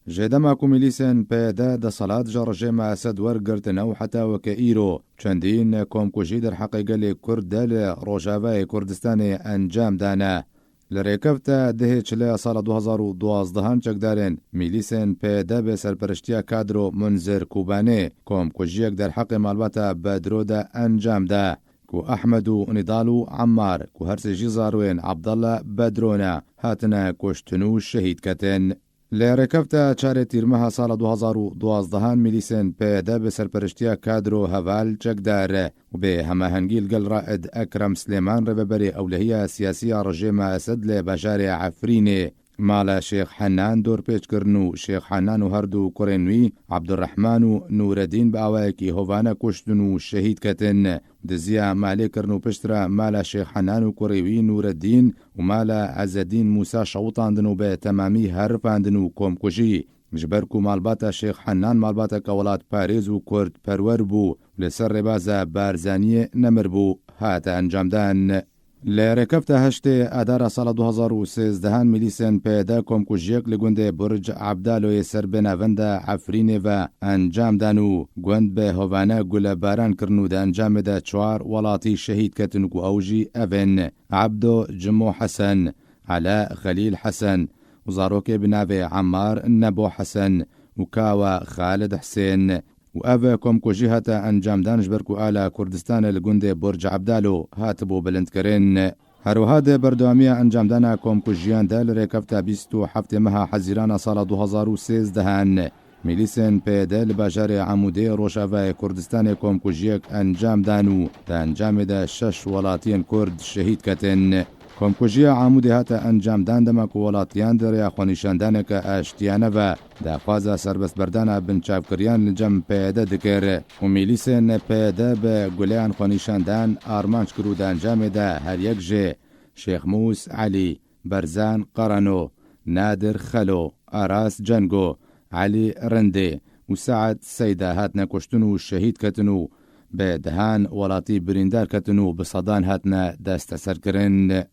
جدما کومیلیسن پیدا د صلات جرجه ما اسد ورگرتن او حتی وکئیرو چندین کومکوژی در حقیقل کرد دل روجاوه کردستان انجام دانه. لریکفتا ده چله سال 2012 چکدارن میلیسن پیدا به سرپرشتیا کادرو منذر کوبانه کومکوژیک در حق مالباتا بدرو ده انجام ده. کو احمدو نضالو عمار کو هرس جزاروین عبدالله بدرونا هاتنا کشتنو شهید کتن. لرکفتا چار تیرمه سال 2012 میلیسن پیدا به سرپرشتیا کادرو هوال چکدار و به هماهنگیل گل رائد اکرم سلیمان رببری اولهی سیاسی رژیم اسد لبشار عفرین مالا شیخ حنان دور پیچ کرنو شیخ حنان و هردو کرنوی عبدالرحمن و نوردین باوی کی هوانا کشتنو شهید کتن دزیا مالی کرنو پشترا مالا شیخ حنان و کروی نوردین و مالا عزدین موسا شوطاندنو به تمامی هرفاندنو کومکوژی جبرکو مالباتا شیخ حنان مالباتا کولات پاریز و کرد پرور بو لسر ربازا بارزانی نمر بو هات انجام دان. لرکفتا هشت ادار سال 2013 میلیسن پیدا کومکوژیک لگونده برج عبدالوی سر بناوند عفرین و انجام دانو گوند به هوانا گل باران کرنو ده انجام ده چوار ولاتی شهید کتنکو اوجی اوین عبدو جمو حسن علاء خلیل حسن وزاروک بناوی عمار نبو حسن وكاوا خالد حسين وأفا كومكوژی هاتا انجام دانش برکو آلا کردستان لگوند برج عبدالو هاتبو بلندکرین. هروها ده بردوامی انجام دانا کومکوژیان دل ریکفتا 27 مها حزیران سال 2013 میلیسن پیدا لباجار عموده روشاوه کردستان کومکوژیک انجام دانو ده انجام ده 6 ولاتین کرد شهید کتن. کومکوژی عموده هاتا انجام داندما که ولاتیان در یخوانیشاندانه که اشتیانه و ده خوازه سربست بردانه بنچافکریان لجم پیدا دکر و میلیسن پیدا به گلیان خوانیشاندان آرمانچ کرو ده انجام ده هر یک جه شیخ موس علی برزان قرنو نادر خلو آراس جنگو علی رنده و سعد سیده هاتنا کشتنو شهید کتنو به دهان ولاتی بریندار کتنو بصدان هاتنا دست سر کرن.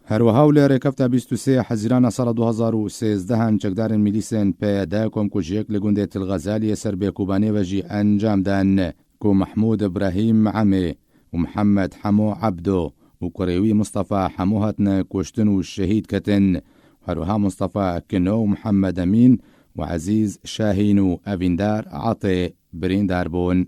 هروها لرکفتا 23 حزیران سال 2013 چکدار میلیسن پیدا کومکوژیک لگونده تلغزالی سر به کوبانه وجی انجام دان کو محمود ابراهیم عمی و محمد حمو عبدو و کروی مصطفى حمو هاتنا کشتن و شهید کتن. هروها مصطفى کنو و محمد امین و عزیز شاهین و اویندار عطی بریندار بون.